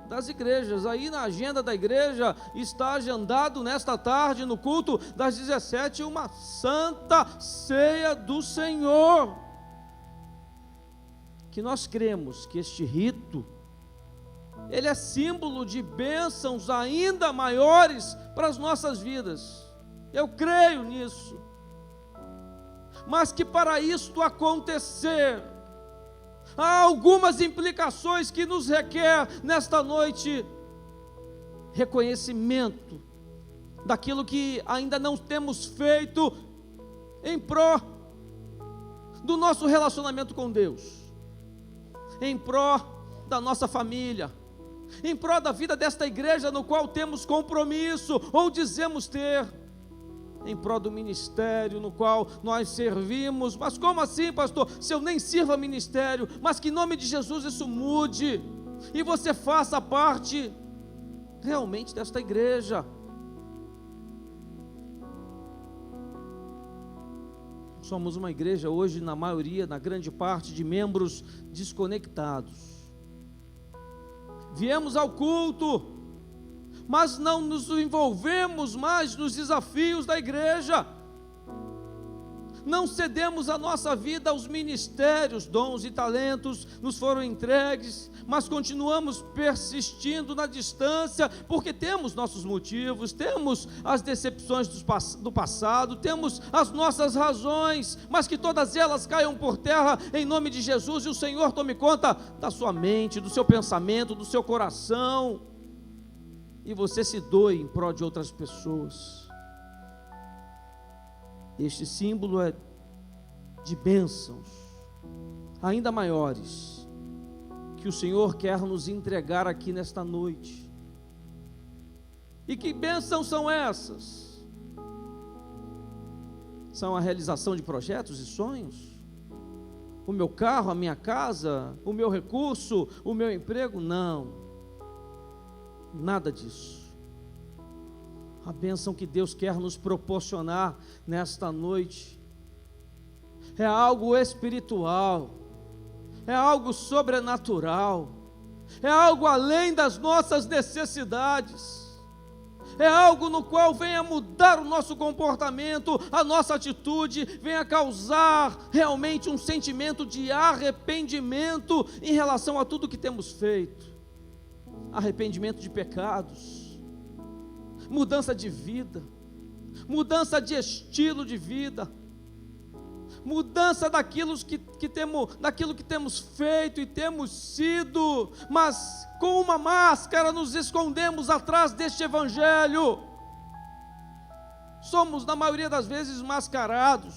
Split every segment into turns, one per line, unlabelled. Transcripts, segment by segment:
das igrejas. Aí na agenda da igreja está agendado nesta tarde, no culto das 17, uma santa ceia do Senhor. Que nós cremos que este rito, ele é símbolo de bênçãos ainda maiores para as nossas vidas. Eu creio nisso. Mas que para isto acontecer, há algumas implicações que nos requer nesta noite reconhecimento daquilo que ainda não temos feito em pró do nosso relacionamento com Deus, em pró da nossa família, em pró da vida desta igreja no qual temos compromisso ou dizemos ter, em prol do ministério no qual nós servimos. Mas como assim, pastor, se eu nem sirvo a ministério? Mas que em nome de Jesus isso mude, e você faça parte realmente desta igreja. Somos uma igreja hoje, na maioria, na grande parte, de membros desconectados. Viemos ao culto, mas não nos envolvemos mais nos desafios da igreja, não cedemos a nossa vida aos ministérios, dons e talentos nos foram entregues, mas continuamos persistindo na distância, porque temos nossos motivos, temos as decepções do passado, temos as nossas razões, mas que todas elas caiam por terra em nome de Jesus, e o Senhor tome conta da sua mente, do seu pensamento, do seu coração, e você se doe em prol de outras pessoas. Este símbolo é de bênçãos ainda maiores que o Senhor quer nos entregar aqui nesta noite. E que bênçãos são essas? São a realização de projetos e sonhos? O meu carro, a minha casa, o meu recurso, o meu emprego? Não, nada disso. A bênção que Deus quer nos proporcionar nesta noite é algo espiritual, é algo sobrenatural, é algo além das nossas necessidades, é algo no qual venha mudar o nosso comportamento, a nossa atitude, venha causar realmente um sentimento de arrependimento em relação a tudo que temos feito, arrependimento de pecados, mudança de vida, mudança de estilo de vida, mudança daquilo que temos feito e temos sido, mas com uma máscara nos escondemos atrás deste evangelho. Somos na maioria das vezes mascarados,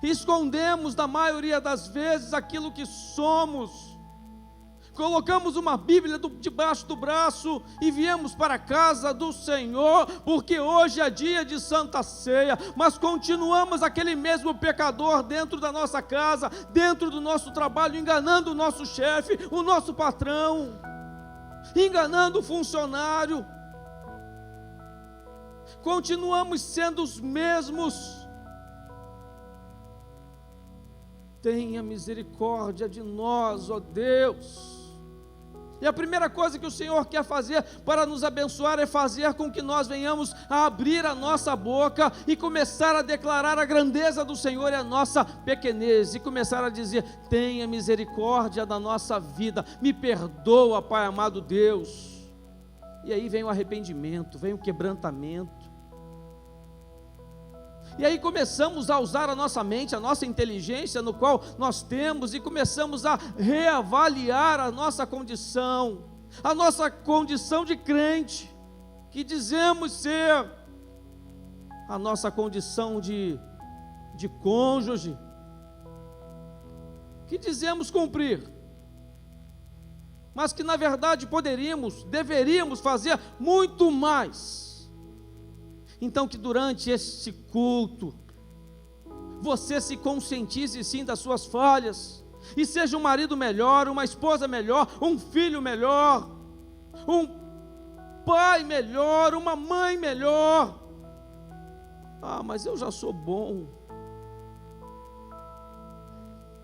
escondemos na maioria das vezes aquilo que somos. Colocamos uma Bíblia debaixo do braço e viemos para a casa do Senhor, porque hoje é dia de Santa Ceia, mas continuamos aquele mesmo pecador dentro da nossa casa, dentro do nosso trabalho, enganando o nosso chefe, o nosso patrão, enganando o funcionário. Continuamos sendo os mesmos. Tenha misericórdia de nós, ó Deus. E a primeira coisa que o Senhor quer fazer para nos abençoar é fazer com que nós venhamos a abrir a nossa boca e começar a declarar a grandeza do Senhor e a nossa pequenez, e começar a dizer: tenha misericórdia da nossa vida, me perdoa, Pai amado Deus. E aí vem o arrependimento, vem o quebrantamento. E aí começamos a usar a nossa mente, a nossa inteligência no qual nós temos, e começamos a reavaliar a nossa condição de crente, que dizemos ser, a nossa condição de cônjuge, que dizemos cumprir, mas que na verdade deveríamos fazer muito mais. Então que durante este culto, você se conscientize sim das suas falhas, e seja um marido melhor, uma esposa melhor, um filho melhor, um pai melhor, uma mãe melhor. Ah, mas eu já sou bom.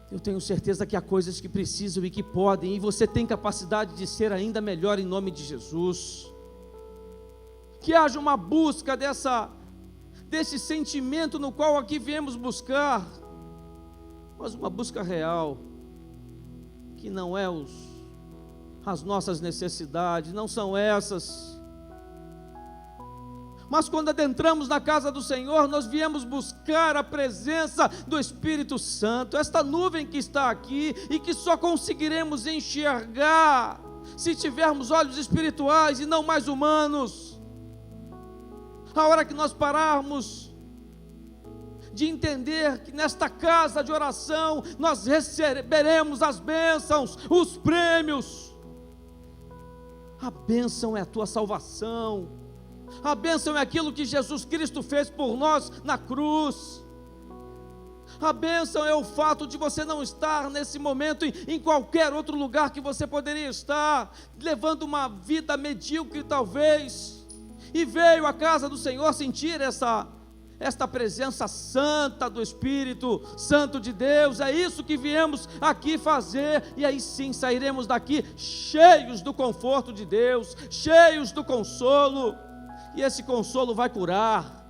Eu tenho certeza que há coisas que precisam e que podem, e você tem capacidade de ser ainda melhor em nome de Jesus. Que haja uma busca desse sentimento no qual aqui viemos buscar, mas uma busca real, que não é as nossas necessidades, não são essas. Mas quando adentramos na casa do Senhor, nós viemos buscar a presença do Espírito Santo, esta nuvem que está aqui e que só conseguiremos enxergar se tivermos olhos espirituais e não mais humanos. A hora que nós pararmos de entender que nesta casa de oração nós receberemos as bênçãos, os prêmios. A bênção é a tua salvação. A bênção é aquilo que Jesus Cristo fez por nós na cruz. A bênção é o fato de você não estar nesse momento em qualquer outro lugar que você poderia estar, levando uma vida medíocre talvez, e veio à casa do Senhor sentir esta presença santa do Espírito Santo de Deus. É isso que viemos aqui fazer, e aí sim sairemos daqui cheios do conforto de Deus, cheios do consolo. E esse consolo vai curar,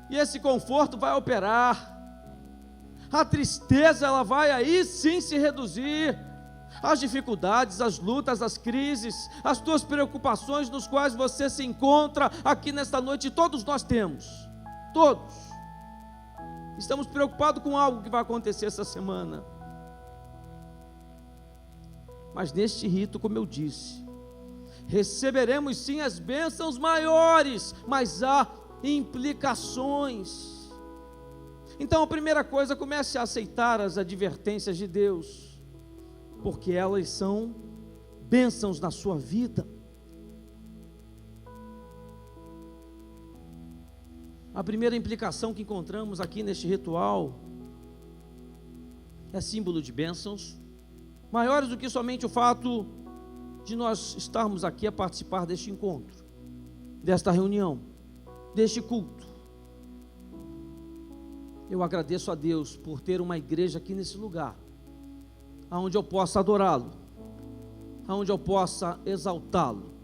e esse conforto vai operar. A tristeza, ela vai aí sim se reduzir. As dificuldades, as lutas, as crises, as tuas preocupações nos quais você se encontra aqui nesta noite, todos nós temos, todos. Estamos preocupados com algo que vai acontecer essa semana. Mas neste rito, como eu disse, receberemos sim as bênçãos maiores, mas há implicações. Então a primeira coisa, comece a aceitar as advertências de Deus, porque elas são bênçãos na sua vida. A primeira implicação que encontramos aqui neste ritual é símbolo de bênçãos, maiores do que somente o fato de nós estarmos aqui a participar deste encontro, desta reunião, deste culto. Eu agradeço a Deus por ter uma igreja aqui nesse lugar, aonde eu possa adorá-lo, aonde eu possa exaltá-lo,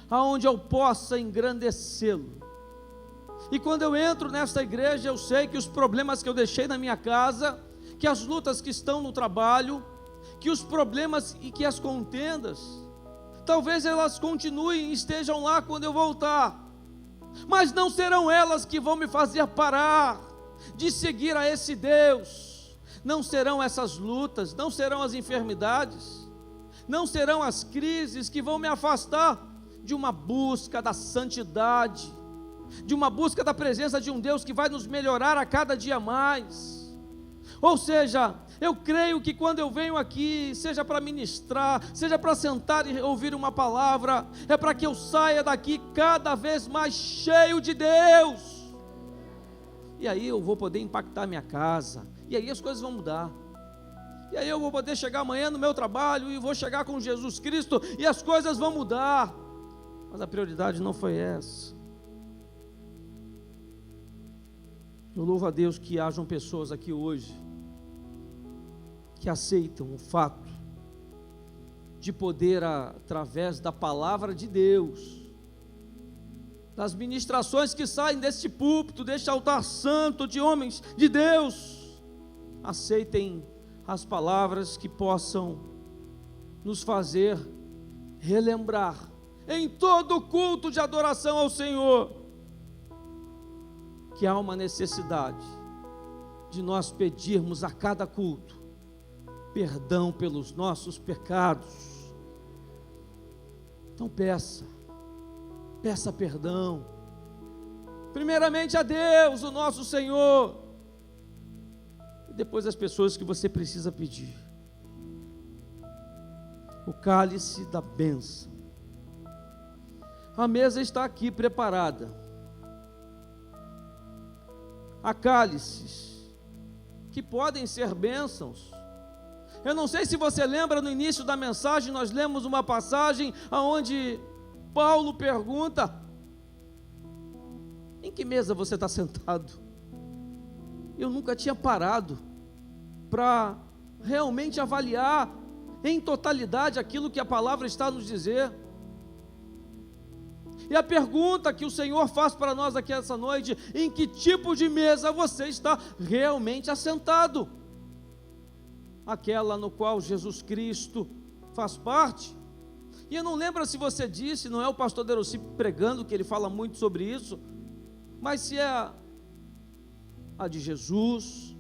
aonde eu possa engrandecê-lo. E quando eu entro nesta igreja, eu sei que os problemas que eu deixei na minha casa, que as lutas que estão no trabalho, que os problemas e que as contendas, talvez elas continuem e estejam lá quando eu voltar, mas não serão elas que vão me fazer parar de seguir a esse Deus. Não serão essas lutas, não serão as enfermidades, não serão as crises que vão me afastar de uma busca da santidade, de uma busca da presença de um Deus que vai nos melhorar a cada dia mais. Ou seja, eu creio que quando eu venho aqui, seja para ministrar, seja para sentar e ouvir uma palavra, é para que eu saia daqui cada vez mais cheio de Deus. E aí eu vou poder impactar minha casa, e aí as coisas vão mudar. E aí eu vou poder chegar amanhã no meu trabalho e vou chegar com Jesus Cristo e as coisas vão mudar. Mas a prioridade não foi essa. Eu louvo a Deus que hajam pessoas aqui hoje que aceitam o fato de poder, através da palavra de Deus, das ministrações que saem deste púlpito, deste altar santo de homens de Deus, aceitem as palavras que possam nos fazer relembrar em todo culto de adoração ao Senhor que há uma necessidade de nós pedirmos a cada culto perdão pelos nossos pecados. Então peça perdão, primeiramente a Deus, o nosso Senhor, e depois as pessoas que você precisa pedir. O cálice da bênção, a mesa está aqui preparada. Há cálices que podem ser bênçãos. Eu não sei se você lembra, no início da mensagem nós lemos uma passagem onde Paulo pergunta: em que mesa você está sentado? Eu nunca tinha parado para realmente avaliar em totalidade aquilo que a palavra está a nos dizer. E a pergunta que o Senhor faz para nós aqui essa noite: em que tipo de mesa você está realmente assentado? Aquela no qual Jesus Cristo faz parte? E eu não lembro se você disse, não é o pastor Deroci pregando, que ele fala muito sobre isso, mas se é a de Jesus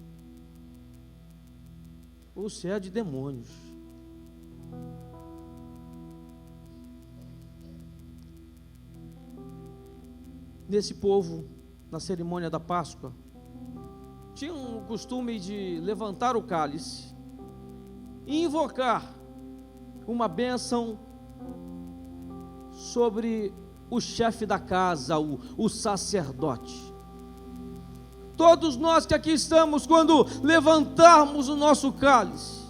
ou se é a de demônios. Nesse povo, na cerimônia da Páscoa, tinha o costume de levantar o cálice e invocar uma bênção sobre o chefe da casa, o sacerdote. Todos nós que aqui estamos, quando levantarmos o nosso cálice,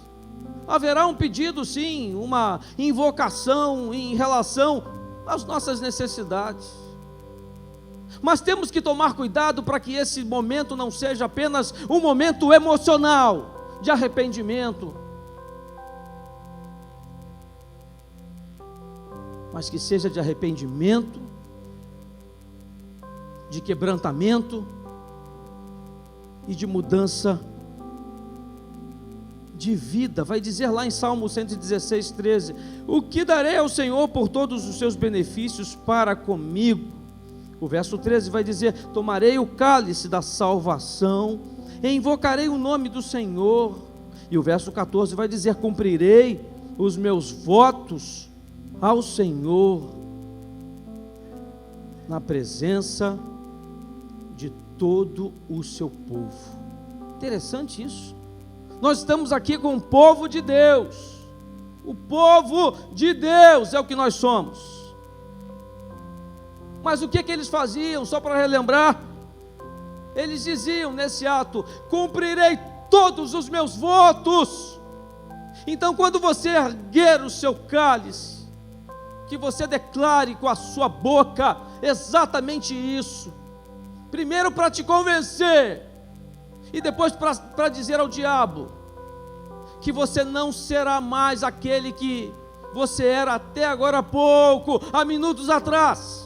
haverá um pedido, sim, uma invocação em relação às nossas necessidades. Mas temos que tomar cuidado para que esse momento não seja apenas um momento emocional, de arrependimento, mas que seja de arrependimento, de quebrantamento e de mudança de vida. Vai dizer lá em Salmo 116, 13: o que darei ao Senhor por todos os seus benefícios para comigo? O verso 13 vai dizer: tomarei o cálice da salvação e invocarei o nome do Senhor. E o verso 14 vai dizer: cumprirei os meus votos ao Senhor na presença de todo o seu povo. Interessante isso. Nós estamos aqui com o povo de Deus. O povo de Deus é o que nós somos. Mas o que eles faziam, só para relembrar? Eles diziam nesse ato: cumprirei todos os meus votos. Então, quando você erguer o seu cálice, que você declare com a sua boca exatamente isso, primeiro para te convencer, e depois para dizer ao diabo que você não será mais aquele que você era até agora há pouco, há minutos atrás.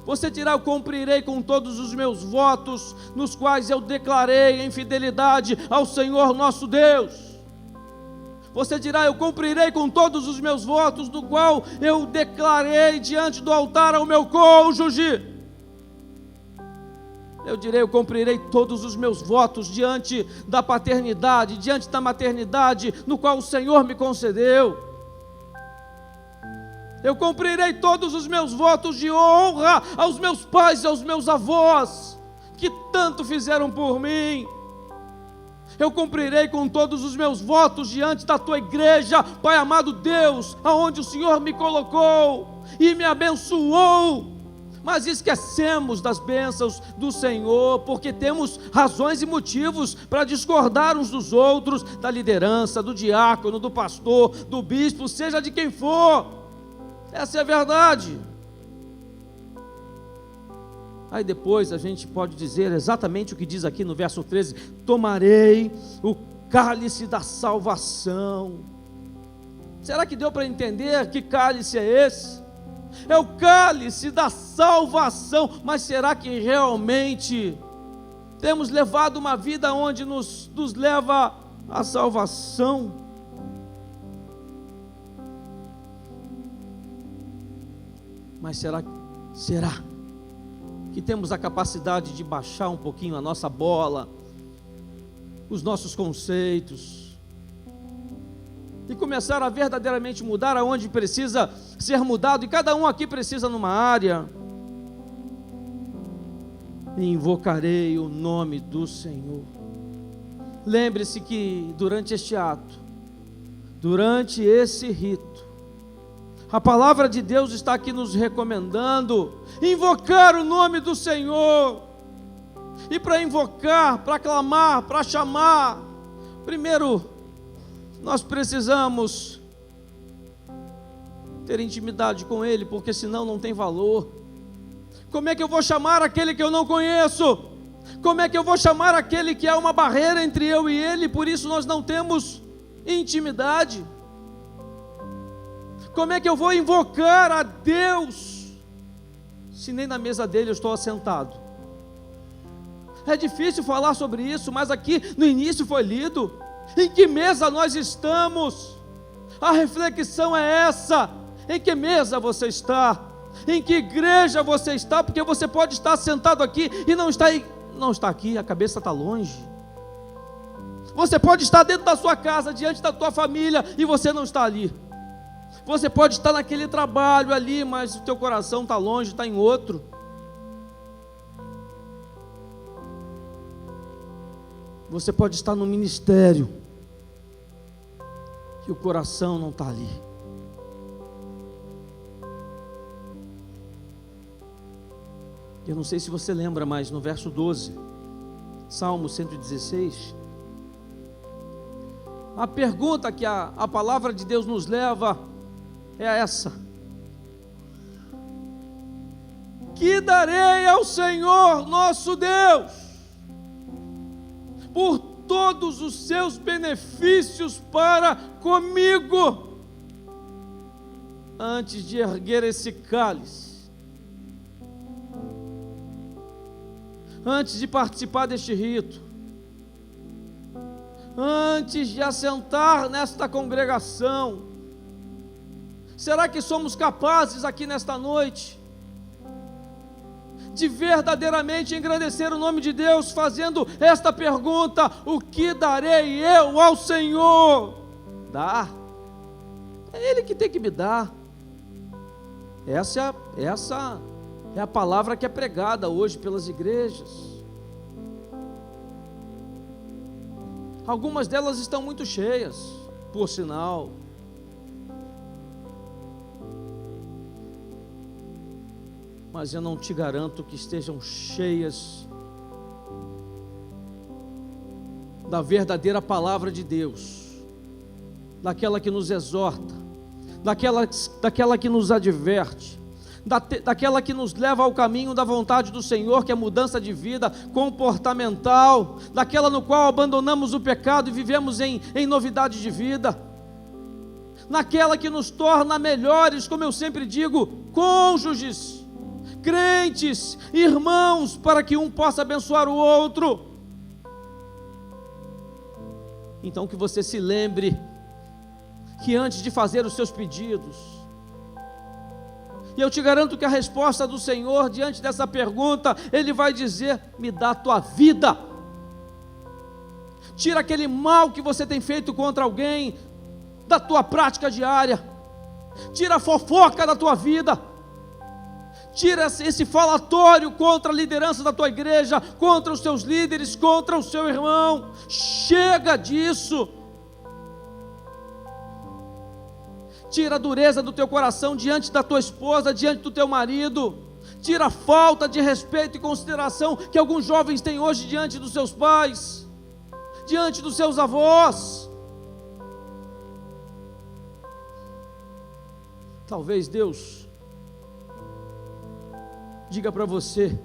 Você dirá: eu cumprirei com todos os meus votos, nos quais eu declarei em fidelidade ao Senhor nosso Deus. Você dirá: eu cumprirei com todos os meus votos, do qual eu declarei diante do altar ao meu cônjuge. Eu direi: eu cumprirei todos os meus votos diante da paternidade, diante da maternidade, no qual o Senhor me concedeu. Eu cumprirei todos os meus votos de honra aos meus pais e aos meus avós, que tanto fizeram por mim. Eu cumprirei com todos os meus votos diante da tua igreja, Pai amado Deus, aonde o Senhor me colocou e me abençoou. Mas esquecemos das bênçãos do Senhor, porque temos razões e motivos para discordar uns dos outros, da liderança, do diácono, do pastor, do bispo, seja de quem for. Essa é a verdade. Aí depois a gente pode dizer exatamente o que diz aqui no verso 13: tomarei o cálice da salvação. Será que deu para entender que cálice é esse? É o cálice da salvação. Mas será que realmente temos levado uma vida onde nos leva à salvação? Mas será que temos a capacidade de baixar um pouquinho a nossa bola, os nossos conceitos, e começar a verdadeiramente mudar aonde precisa ser mudado? E cada um aqui precisa numa área. E invocarei o nome do Senhor. Lembre-se que durante este ato, durante esse rito, a palavra de Deus está aqui nos recomendando invocar o nome do Senhor. E para invocar, para clamar, para chamar, primeiro nós precisamos ter intimidade com Ele, porque senão não tem valor. Como é que eu vou chamar aquele que eu não conheço? Como é que eu vou chamar aquele que é uma barreira entre eu e ele, por isso nós não temos intimidade? Como é que eu vou invocar a Deus, se nem na mesa dele eu estou assentado? É difícil falar sobre isso, mas aqui no início foi lido. Em que mesa nós estamos? A reflexão é essa: em que mesa você está? Em que igreja você está? Porque você pode estar sentado aqui e não está aqui, a cabeça está longe. Você pode estar dentro da sua casa, diante da tua família, e você não está ali. Você pode estar naquele trabalho ali, mas o teu coração está longe, está em outro. Você pode estar no ministério e o coração não está ali. Eu não sei se você lembra, mas no verso 12, Salmo 116, a pergunta que a palavra de Deus nos leva é essa: que darei ao Senhor nosso Deus por todos os seus benefícios para comigo, antes de erguer esse cálice, antes de participar deste rito, antes de assentar nesta congregação? Será que somos capazes aqui nesta noite de verdadeiramente engrandecer o nome de Deus, fazendo esta pergunta: o que darei eu ao Senhor? Dar, é Ele que tem que me dar. Essa é a palavra que é pregada hoje pelas igrejas. Algumas delas estão muito cheias, por sinal. Mas eu não te garanto que estejam cheias da verdadeira palavra de Deus, daquela que nos exorta, daquela que nos adverte, daquela que nos leva ao caminho da vontade do Senhor, que é mudança de vida comportamental, daquela no qual abandonamos o pecado e vivemos em novidade de vida, naquela que nos torna melhores, como eu sempre digo, cônjuges, crentes, irmãos, para que um possa abençoar o outro. Então que você se lembre que antes de fazer os seus pedidos, e eu te garanto que a resposta do Senhor diante dessa pergunta, Ele vai dizer: me dá a tua vida, tira aquele mal que você tem feito contra alguém da tua prática diária, tira a fofoca da tua vida, tira esse falatório contra a liderança da tua igreja, contra os teus líderes, contra o seu irmão. Chega disso. Tira a dureza do teu coração diante da tua esposa, diante do teu marido. Tira a falta de respeito e consideração que alguns jovens têm hoje diante dos seus pais, diante dos seus avós. Talvez Deus diga para você: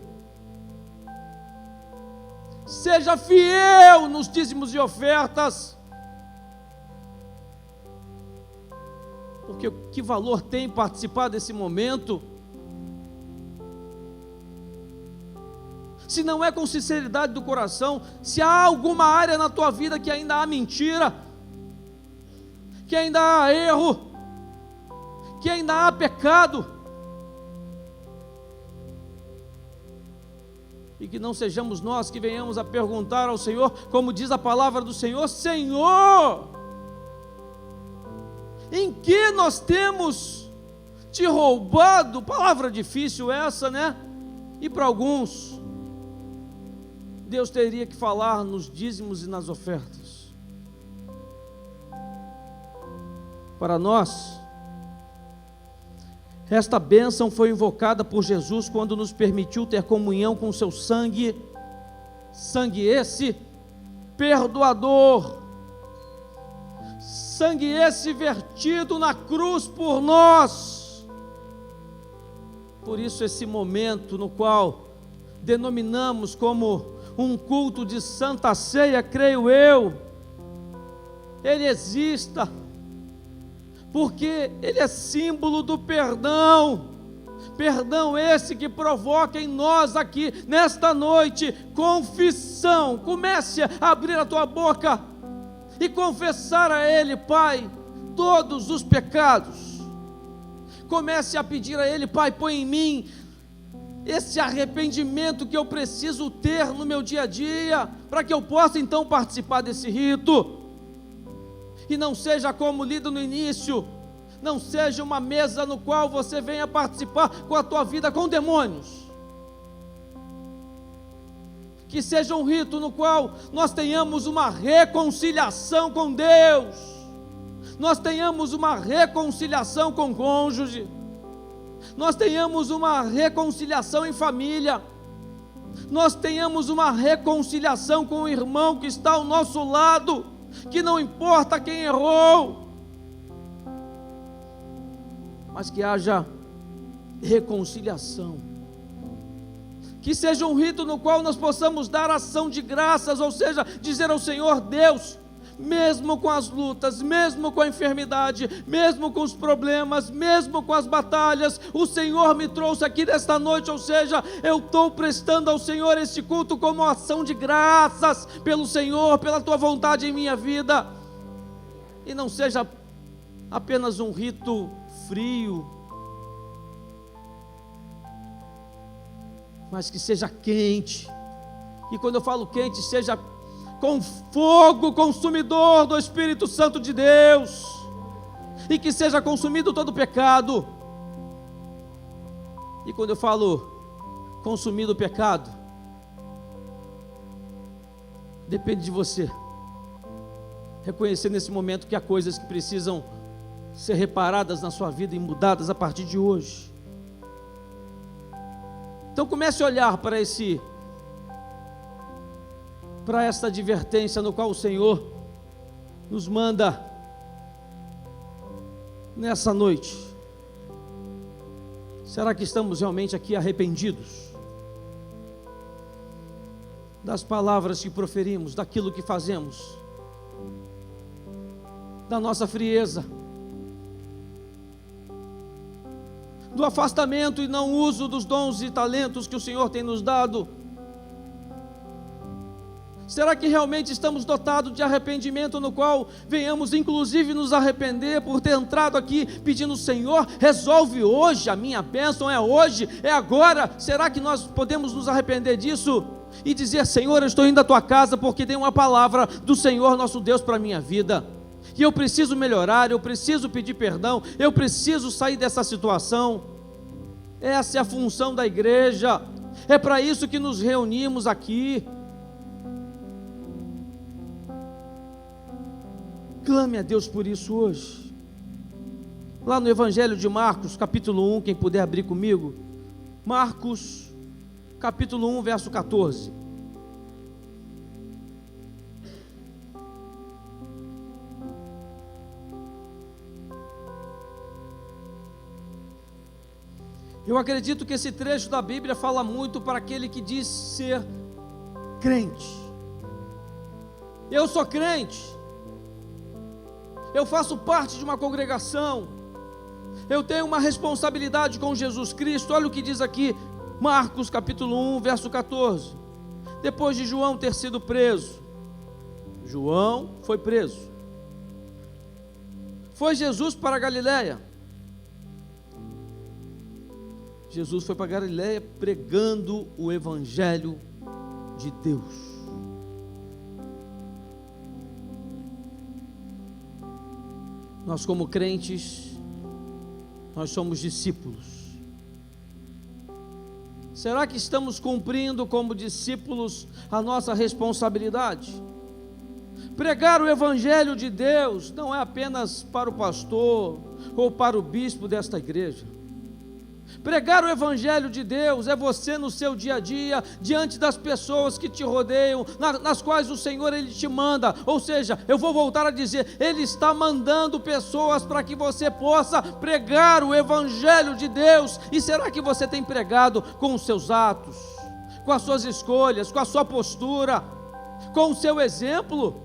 seja fiel nos dízimos e ofertas, porque que valor tem participar desse momento, se não é com sinceridade do coração? Se há alguma área na tua vida que ainda há mentira, que ainda há erro, que ainda há pecado, e que não sejamos nós que venhamos a perguntar ao Senhor, como diz a palavra do Senhor: Senhor, em que nós temos te roubado? Palavra difícil essa, né? E para alguns, Deus teria que falar nos dízimos e nas ofertas. Para nós, esta bênção foi invocada por Jesus quando nos permitiu ter comunhão com seu sangue, sangue esse perdoador, sangue esse vertido na cruz por nós. Por isso esse momento no qual denominamos como um culto de Santa Ceia, creio eu, ele exista, porque ele é símbolo do perdão. Perdão esse que provoca em nós aqui, nesta noite, confissão. Comece a abrir a tua boca e confessar a Ele, Pai, todos os pecados. Comece a pedir a Ele, Pai, põe em mim esse arrependimento que eu preciso ter no meu dia a dia, para que eu possa então participar desse rito, e não seja como lido no início, não seja uma mesa no qual você venha participar com a tua vida com demônios, que seja um rito no qual nós tenhamos uma reconciliação com Deus, nós tenhamos uma reconciliação com o cônjuge, nós tenhamos uma reconciliação em família, nós tenhamos uma reconciliação com o irmão que está ao nosso lado, que não importa quem errou, mas que haja reconciliação, que seja um rito no qual nós possamos dar ação de graças, ou seja, dizer ao Senhor: Deus, mesmo com as lutas, mesmo com a enfermidade, mesmo com os problemas, mesmo com as batalhas, o Senhor me trouxe aqui nesta noite, ou seja, eu estou prestando ao Senhor este culto como ação de graças pelo Senhor, pela tua vontade em minha vida, e não seja apenas um rito frio, mas que seja quente, e quando eu falo quente, seja com fogo consumidor do Espírito Santo de Deus, e que seja consumido todo o pecado. E quando eu falo consumido o pecado, depende de você reconhecer nesse momento que há coisas que precisam ser reparadas na sua vida e mudadas a partir de hoje. Então comece a olhar para esta advertência no qual o Senhor nos manda nessa noite. Será que estamos realmente aqui arrependidos das palavras que proferimos, daquilo que fazemos, da nossa frieza, do afastamento e não uso dos dons e talentos que o Senhor tem nos dado? Será que realmente estamos dotados de arrependimento, no qual venhamos inclusive nos arrepender por ter entrado aqui pedindo: Senhor, resolve hoje, a minha bênção é hoje, é agora? Será que nós podemos nos arrepender disso e dizer: Senhor, eu estou indo à tua casa porque tem uma palavra do Senhor nosso Deus para a minha vida, e eu preciso melhorar, eu preciso pedir perdão, eu preciso sair dessa situação? Essa é a função da igreja, é para isso que nos reunimos aqui. Clame a Deus por isso hoje. Lá no Evangelho de Marcos, capítulo 1, quem puder abrir comigo, Marcos, capítulo 1, verso 14. Eu acredito que esse trecho da Bíblia fala muito para aquele que diz ser crente. Eu sou crente, eu faço parte de uma congregação, eu tenho uma responsabilidade com Jesus Cristo. Olha o que diz aqui, Marcos capítulo 1, verso 14. Depois de João ter sido preso, João foi preso, foi Jesus para a Galileia. Jesus foi para a Galileia pregando o Evangelho de Deus. Nós, como crentes, nós somos discípulos. Será que estamos cumprindo como discípulos a nossa responsabilidade? Pregar o Evangelho de Deus não é apenas para o pastor ou para o bispo desta igreja. Pregar o Evangelho de Deus é você no seu dia a dia, diante das pessoas que te rodeiam, nas quais o Senhor Ele te manda. Ou seja, eu vou voltar a dizer, Ele está mandando pessoas para que você possa pregar o Evangelho de Deus. E será que você tem pregado com os seus atos, com as suas escolhas, com a sua postura, com o seu exemplo.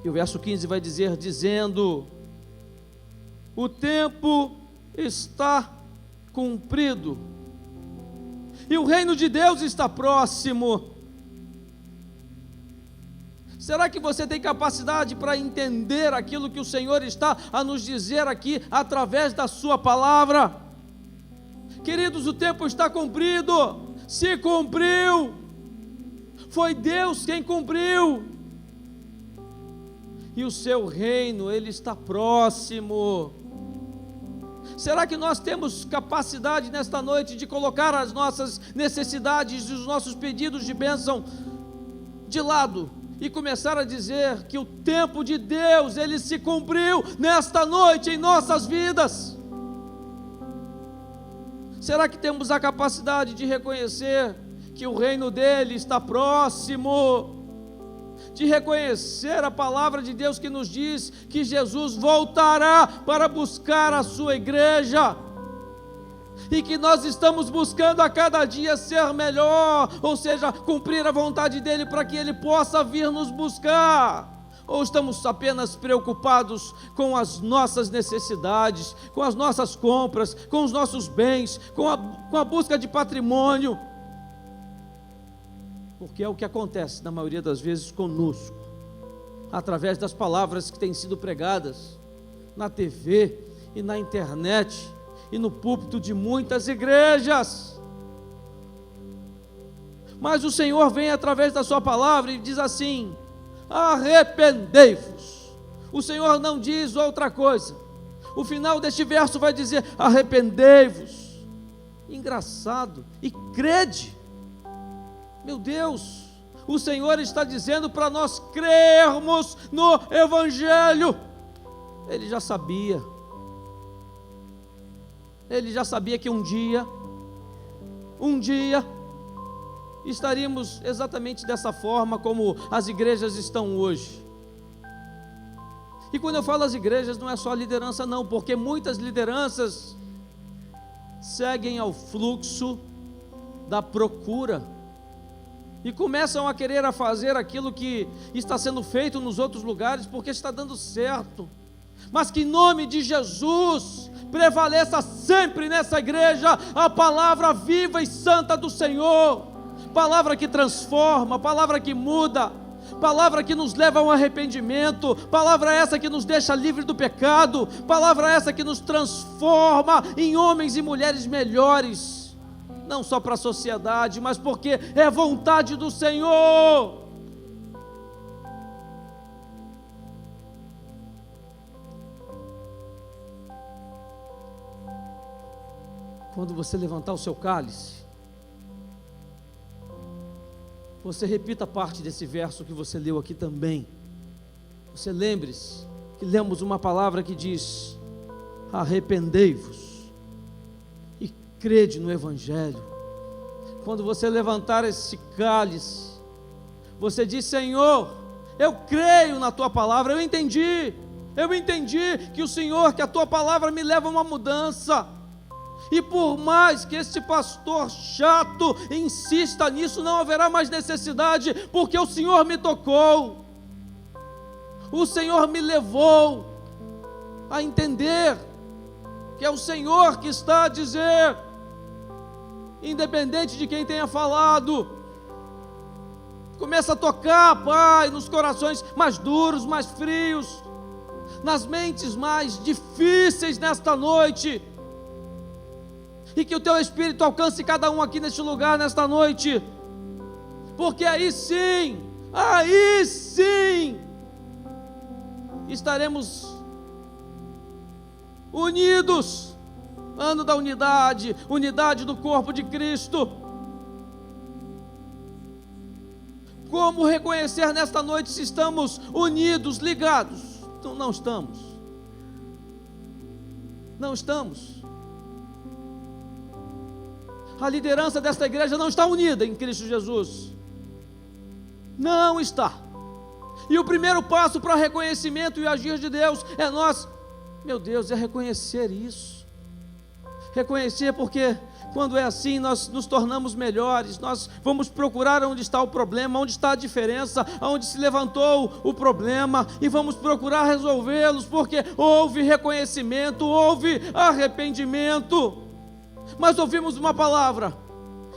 E o verso 15 vai dizer, dizendo: o tempo está cumprido e o reino de Deus está próximo. Será que você tem capacidade para entender aquilo que o Senhor está a nos dizer aqui através da sua palavra? Queridos, o tempo está cumprido, se cumpriu, foi Deus quem cumpriu, e o seu reino, ele está próximo. Será que nós temos capacidade nesta noite de colocar as nossas necessidades e os nossos pedidos de bênção de lado e começar a dizer que o tempo de Deus, ele se cumpriu nesta noite em nossas vidas? Será que temos a capacidade de reconhecer que o reino dele está próximo? De reconhecer a palavra de Deus que nos diz que Jesus voltará para buscar a sua igreja, e que nós estamos buscando a cada dia ser melhor, ou seja, cumprir a vontade dele para que ele possa vir nos buscar? Ou estamos apenas preocupados com as nossas necessidades, com as nossas compras, com os nossos bens, com a busca de patrimônio? Porque é o que acontece na maioria das vezes conosco, através das palavras que têm sido pregadas na TV e na internet e no púlpito de muitas igrejas. Mas o Senhor vem através da sua palavra e diz assim: arrependei-vos. O Senhor não diz outra coisa. O final deste verso vai dizer: arrependei-vos. Engraçado, e crede. Meu Deus, o Senhor está dizendo para nós crermos no Evangelho. Ele já sabia que um dia estaríamos exatamente dessa forma como as igrejas estão hoje. E quando eu falo as igrejas, não é só a liderança não, porque muitas lideranças seguem ao fluxo da procura e começam a querer fazer aquilo que está sendo feito nos outros lugares, porque está dando certo. Mas que em nome de Jesus prevaleça sempre nessa igreja a palavra viva e santa do Senhor, palavra que transforma, palavra que muda, palavra que nos leva a um arrependimento, palavra essa que nos deixa livre do pecado, palavra essa que nos transforma em homens e mulheres melhores, não só para a sociedade, mas porque é vontade do Senhor. Quando você levantar o seu cálice, você repita parte desse verso que você leu aqui também. Você lembre-se que lemos uma palavra que diz: arrependei-vos e crede no Evangelho. Quando você levantar esse cálice, você diz: Senhor, eu creio na Tua palavra, eu entendi que o Senhor, que a Tua palavra me leva a uma mudança. E por mais que este pastor chato insista nisso, não haverá mais necessidade, porque o Senhor me tocou, o Senhor me levou a entender que é o Senhor que está a dizer, independente de quem tenha falado. Começa a tocar, Pai, nos corações mais duros, mais frios, nas mentes mais difíceis nesta noite, e que o Teu Espírito alcance cada um aqui neste lugar, nesta noite, porque aí sim, estaremos unidos, ano da unidade, unidade do corpo de Cristo. Como reconhecer nesta noite se estamos unidos, ligados? Então, não estamos. A liderança desta igreja não está unida em Cristo Jesus, não está. E o primeiro passo para reconhecimento e agir de Deus é nós, meu Deus, é reconhecer isso, Reconhecer, porque quando é assim, nós nos tornamos melhores, nós vamos procurar onde está o problema, onde está a diferença, onde se levantou o problema, e vamos procurar resolvê-los, porque houve reconhecimento, houve arrependimento. Mas ouvimos uma palavra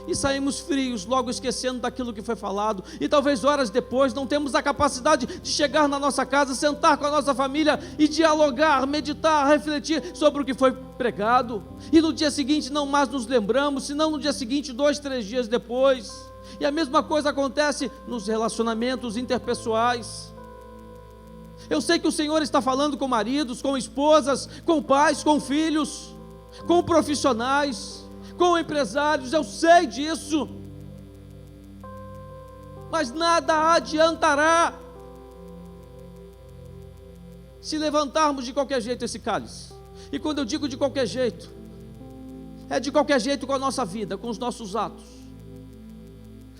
e saímos frios, logo esquecendo daquilo que foi falado, e talvez horas depois não temos a capacidade de chegar na nossa casa, sentar com a nossa família e dialogar, meditar, refletir sobre o que foi pregado, e no dia seguinte não mais nos lembramos, senão no dia seguinte, 2, 3 dias depois. E a mesma coisa acontece nos relacionamentos interpessoais. Eu sei que o Senhor está falando com maridos, com esposas, com pais, com filhos, com profissionais, com empresários, eu sei disso, mas nada adiantará se levantarmos de qualquer jeito esse cálice. E quando eu digo de qualquer jeito, é de qualquer jeito com a nossa vida, com os nossos atos.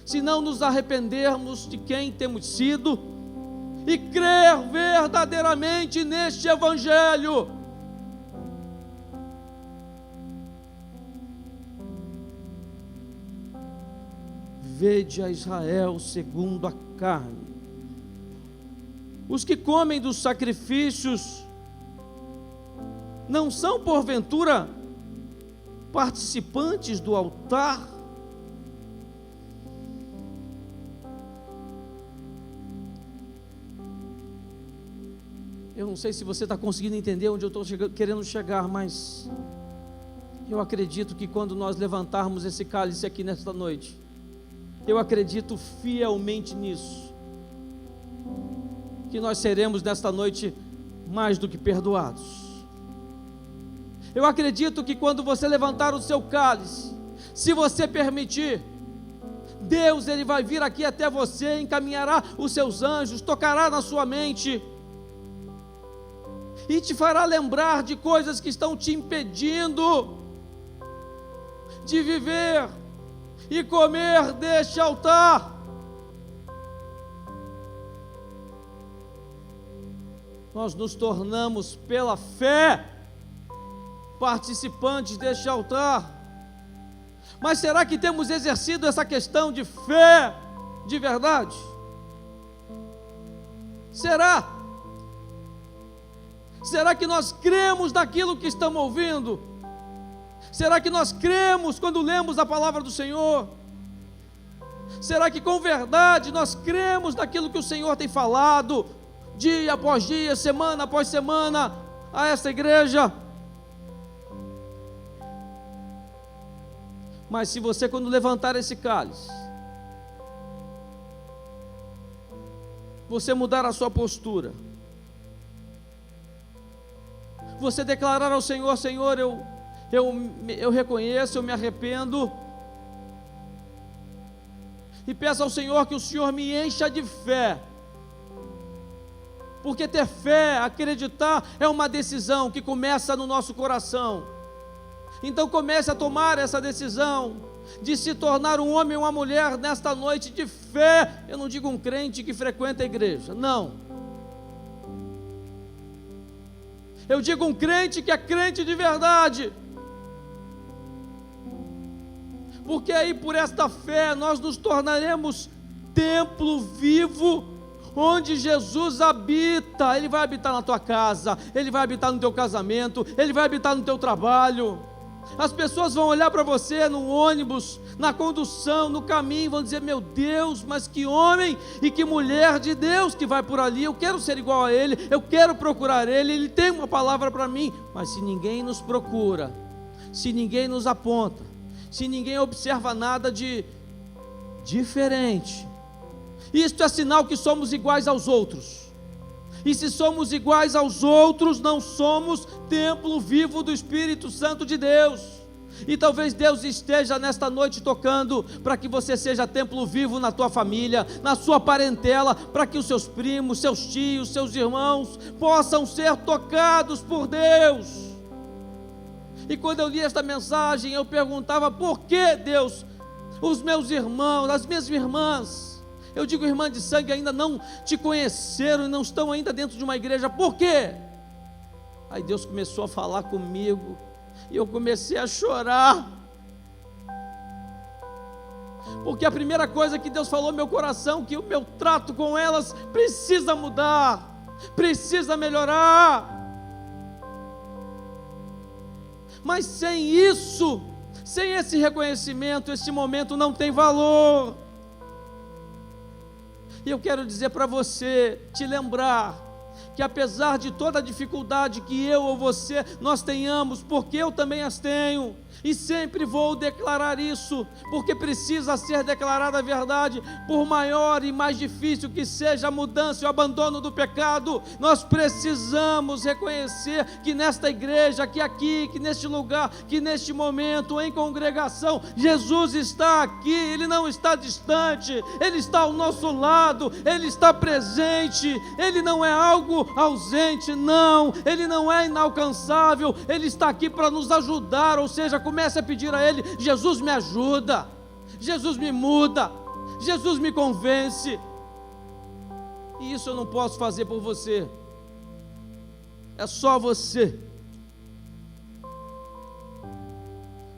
Se não nos arrependermos de quem temos sido e crer verdadeiramente neste Evangelho. Vede a Israel segundo a carne. Os que comem dos sacrifícios não são porventura participantes do altar? Eu não sei se você está conseguindo entender onde eu estou querendo chegar, mas eu acredito que quando nós levantarmos esse cálice aqui nesta noite, eu acredito fielmente nisso, que nós seremos nesta noite mais do que perdoados. Eu acredito que quando você levantar o seu cálice, se você permitir, Deus ele vai vir aqui até você, encaminhará os seus anjos, tocará na sua mente e te fará lembrar de coisas que estão te impedindo de viver e comer deste altar. Nós nos tornamos pela fé participantes deste altar. Mas será que temos exercido essa questão de fé de verdade? Será? Será que nós cremos naquilo que estamos ouvindo? Será que nós cremos quando lemos a palavra do Senhor? Será que com verdade nós cremos naquilo que o Senhor tem falado, dia após dia, semana após semana, a esta igreja? Mas se você, quando levantar esse cálice, você mudar a sua postura, você declarar ao Senhor: Senhor, eu reconheço, eu me arrependo, e peço ao Senhor que o Senhor me encha de fé, porque ter fé, acreditar, é uma decisão que começa no nosso coração. Então comece a tomar essa decisão de se tornar um homem ou uma mulher nesta noite de fé. Eu não digo um crente que frequenta a igreja, não. Eu digo um crente que é crente de verdade. Porque aí por esta fé nós nos tornaremos templo vivo, onde Jesus habita. Ele vai habitar na tua casa, Ele vai habitar no teu casamento, Ele vai habitar no teu trabalho. As pessoas vão olhar para você no ônibus, na condução, no caminho, vão dizer: meu Deus, mas que homem e que mulher de Deus que vai por ali, eu quero ser igual a ele, eu quero procurar ele, ele tem uma palavra para mim. Mas se ninguém nos procura, se ninguém nos aponta, se ninguém observa nada de diferente, isto é sinal que somos iguais aos outros. E se somos iguais aos outros, não somos templo vivo do Espírito Santo de Deus. E talvez Deus esteja nesta noite tocando para que você seja templo vivo na tua família, na sua parentela, para que os seus primos, seus tios, seus irmãos possam ser tocados por Deus. E quando eu li esta mensagem, eu perguntava: por que, Deus, os meus irmãos, as minhas irmãs, eu digo irmã de sangue, ainda não te conheceram e não estão ainda dentro de uma igreja? Por quê? Aí Deus começou a falar comigo, E eu comecei a chorar, porque a primeira coisa que Deus falou no meu coração, que o meu trato com elas precisa mudar, precisa melhorar. Mas sem isso, sem esse reconhecimento, esse momento não tem valor. E eu quero dizer para você, te lembrar, que apesar de toda a dificuldade que eu ou você nós tenhamos, porque eu também as tenho, e sempre vou declarar isso, porque precisa ser declarada a verdade, por maior e mais difícil que seja a mudança e o abandono do pecado, nós precisamos reconhecer que nesta igreja, que aqui, que neste lugar, que neste momento, em congregação, Jesus está aqui, Ele não está distante, Ele está ao nosso lado, Ele está presente, Ele não é algo ausente, não, Ele não é inalcançável, Ele está aqui para nos ajudar, ou seja, comece a pedir a Ele: Jesus me ajuda, Jesus me muda, Jesus me convence. E isso eu não posso fazer por você, é só você.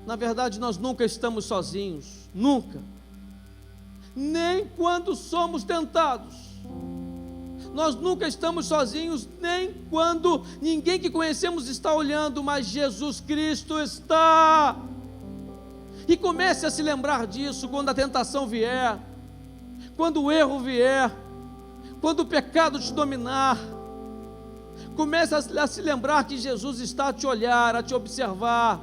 Na verdade, nós nunca estamos sozinhos, nunca, nem quando somos tentados. Nós nunca estamos sozinhos, nem quando ninguém que conhecemos está olhando, mas Jesus Cristo está. E comece a se lembrar disso quando a tentação vier, quando o erro vier, quando o pecado te dominar. Comece a se lembrar que Jesus está a te olhar, a te observar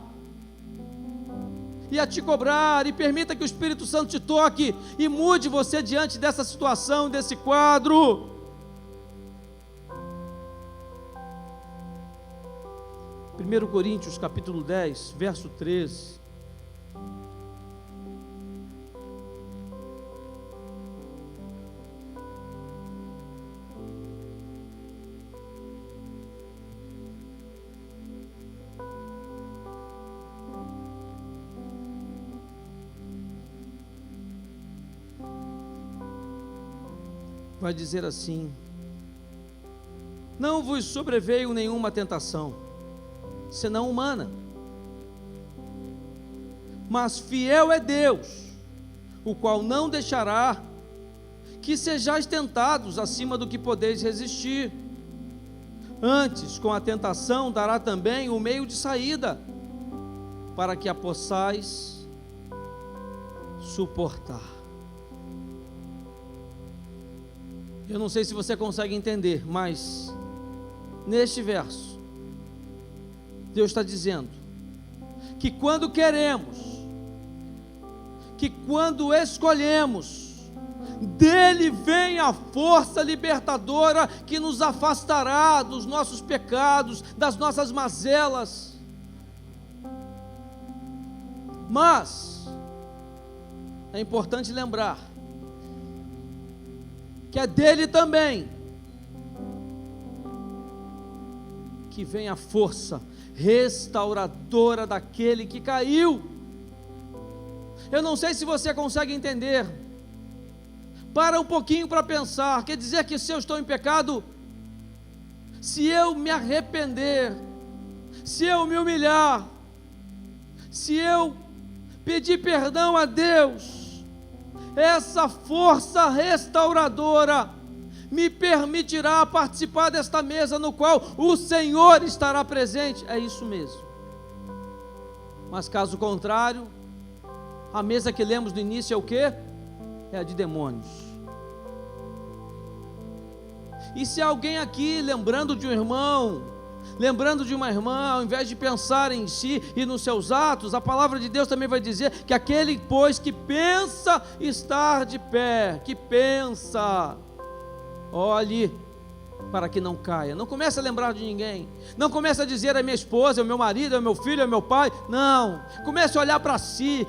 e a te cobrar, e permita que o Espírito Santo te toque e mude você diante dessa situação, desse quadro. 1 Coríntios capítulo 10, verso 13. Vai dizer assim: não vos sobreveio nenhuma tentação senão humana, mas fiel é Deus, o qual não deixará que sejais tentados acima do que podeis resistir. Antes, com a tentação, dará também o meio de saída, para que a possais suportar. Eu não sei se você consegue entender, mas neste verso Deus está dizendo que quando queremos, que quando escolhemos, dele vem a força libertadora que nos afastará dos nossos pecados, das nossas mazelas. Mas é importante lembrar que é dele também que vem a força restauradora daquele que caiu. Eu não sei se você consegue entender. Para um pouquinho para pensar. Quer dizer que se eu estou em pecado, se eu me arrepender, se eu me humilhar, se eu pedir perdão a Deus, essa força restauradora me permitirá participar desta mesa no qual o Senhor estará presente. É isso mesmo. Mas caso contrário, a mesa que lemos no início é o quê? É a de demônios. E se alguém aqui, lembrando de um irmão, lembrando de uma irmã, ao invés de pensar em si e nos seus atos, a palavra de Deus também vai dizer que aquele, pois, que pensa estar de pé, que pensa, olhe para que não caia. Não comece a lembrar de ninguém, não comece a dizer é minha esposa, é o meu marido, é o meu filho, é o meu pai. Não, comece a olhar para si,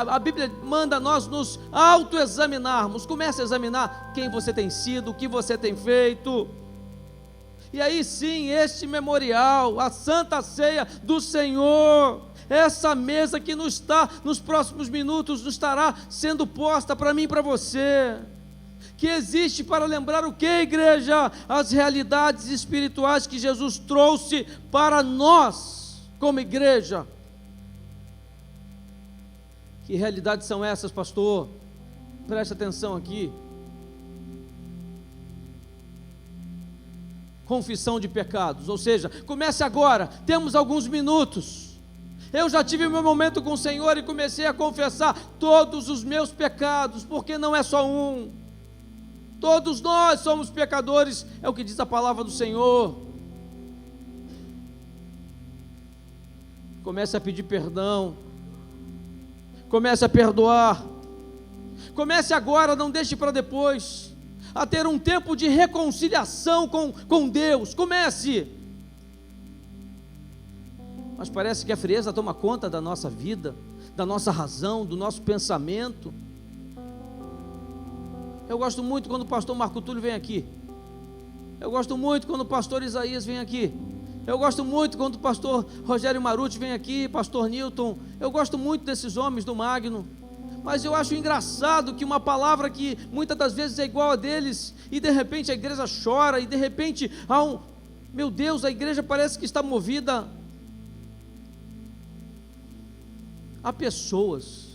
a Bíblia manda nós nos autoexaminarmos. Comece a examinar quem você tem sido, o que você tem feito. E aí sim, este memorial, a Santa Ceia do Senhor, essa mesa que nos próximos minutos nos estará sendo posta para mim e para você, que existe para lembrar o que, igreja? As realidades espirituais que Jesus trouxe para nós. como igreja. Que realidades são essas, pastor? Preste atenção aqui. Confissão de pecados, ou seja, comece agora, temos alguns minutos. Eu já tive meu momento com o Senhor e comecei a confessar todos os meus pecados, porque não é só um. Todos nós somos pecadores, é o que diz a palavra do Senhor. Comece a pedir perdão, comece a perdoar, comece agora, não deixe para depois, a ter um tempo de reconciliação com Deus. Comece. Mas parece que a frieza toma conta da nossa vida, da nossa razão, do nosso pensamento. Eu gosto muito quando o pastor Marco Túlio vem aqui. Eu gosto muito quando o pastor Isaías vem aqui. Eu gosto muito quando o pastor Rogério Maruti vem aqui, pastor Newton. Eu gosto muito desses homens do Magno. Mas eu acho engraçado que uma palavra que muitas das vezes é igual a deles, e de repente a igreja chora, e de repente há um... Meu Deus, a igreja parece que está movida a pessoas.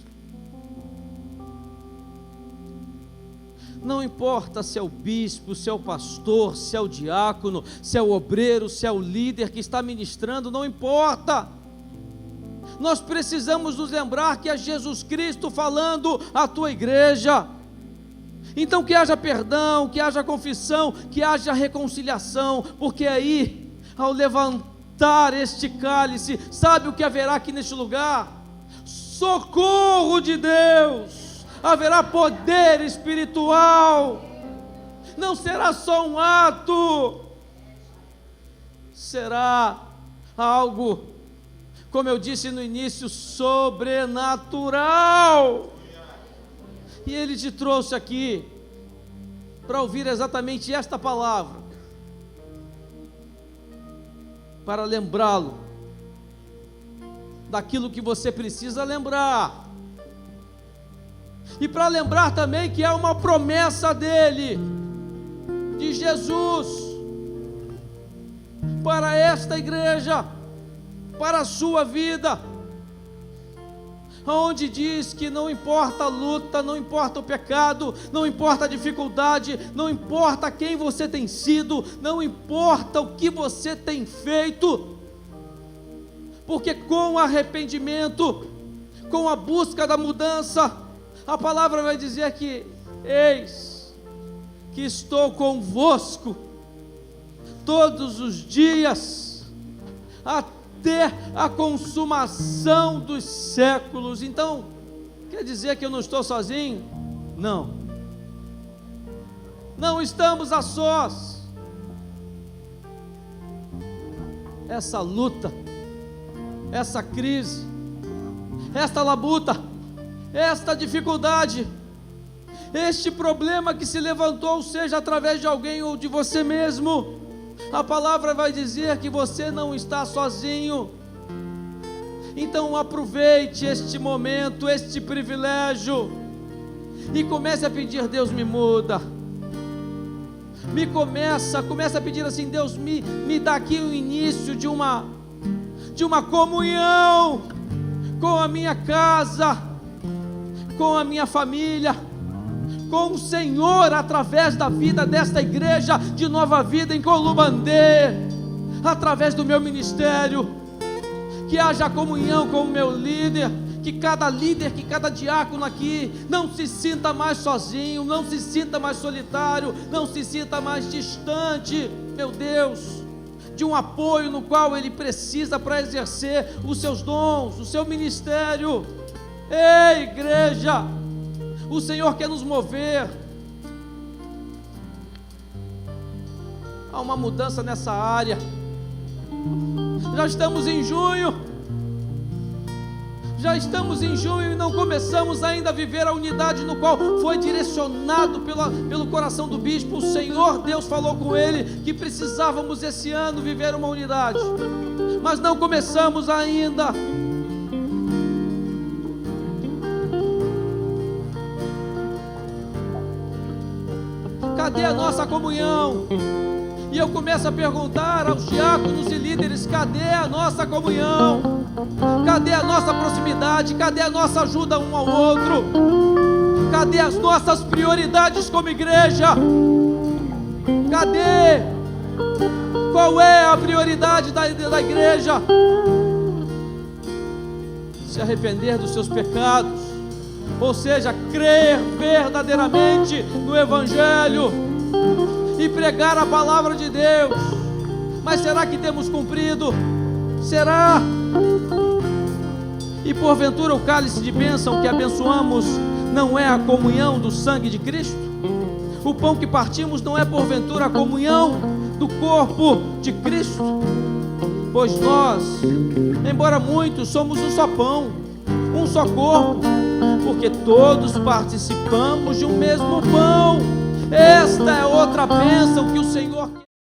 Não importa se é o bispo, se é o pastor, se é o diácono, se é o obreiro, se é o líder que está ministrando, não importa. Nós precisamos nos lembrar que é Jesus Cristo falando à tua igreja. Então que haja perdão, que haja confissão, que haja reconciliação, porque aí, ao levantar este cálice, sabe o que haverá aqui neste lugar? Socorro de Deus. Haverá poder espiritual, não será só um ato, será algo, como eu disse no início, sobrenatural. E Ele te trouxe aqui para ouvir exatamente esta palavra, para lembrá-lo daquilo que você precisa lembrar. E para lembrar também que é uma promessa dele, de Jesus, para esta igreja, para a sua vida, onde diz que não importa a luta, não importa o pecado, não importa a dificuldade, não importa quem você tem sido, não importa o que você tem feito, porque com o arrependimento, com a busca da mudança, a palavra vai dizer que eis que estou convosco todos os dias até a consumação dos séculos. Então, quer dizer que eu não estou sozinho? Não. Não estamos a sós. Essa luta, essa crise, esta labuta, esta dificuldade, este problema que se levantou, seja através de alguém ou de você mesmo, a palavra vai dizer que você não está sozinho. Então aproveite este momento, este privilégio, e comece a pedir: Deus, me muda. Começa a pedir assim: Deus, me dá aqui o início de uma comunhão com a minha casa, com a minha família, com o Senhor, através da vida desta igreja de Nova Vida em Columbandê, através do meu ministério, que haja comunhão com o meu líder, que cada diácono aqui não se sinta mais sozinho, não se sinta mais solitário, não se sinta mais distante, meu Deus, de um apoio no qual ele precisa para exercer os seus dons, o seu ministério. Ei, igreja, o Senhor quer nos mover a uma mudança nessa área. Já estamos em junho e não começamos ainda a viver a unidade no qual foi direcionado pelo coração do bispo. O Senhor Deus falou com ele que precisávamos esse ano viver uma unidade, mas não começamos ainda. Cadê a nossa comunhão? E eu começo a perguntar aos diáconos e líderes: cadê a nossa comunhão? Cadê a nossa proximidade? Cadê a nossa ajuda um ao outro? Cadê as nossas prioridades como igreja? Cadê? Qual é a prioridade da igreja? Se arrepender dos seus pecados, ou seja, crer verdadeiramente no Evangelho e pregar a palavra de Deus. Mas será que temos cumprido? Será? E porventura o cálice de bênção que abençoamos não é a comunhão do sangue de Cristo? O pão que partimos não é porventura a comunhão do corpo de Cristo? Pois nós, embora muitos, somos um só pão, um só corpo, porque todos participamos de um mesmo pão. Esta é outra bênção que o Senhor quer.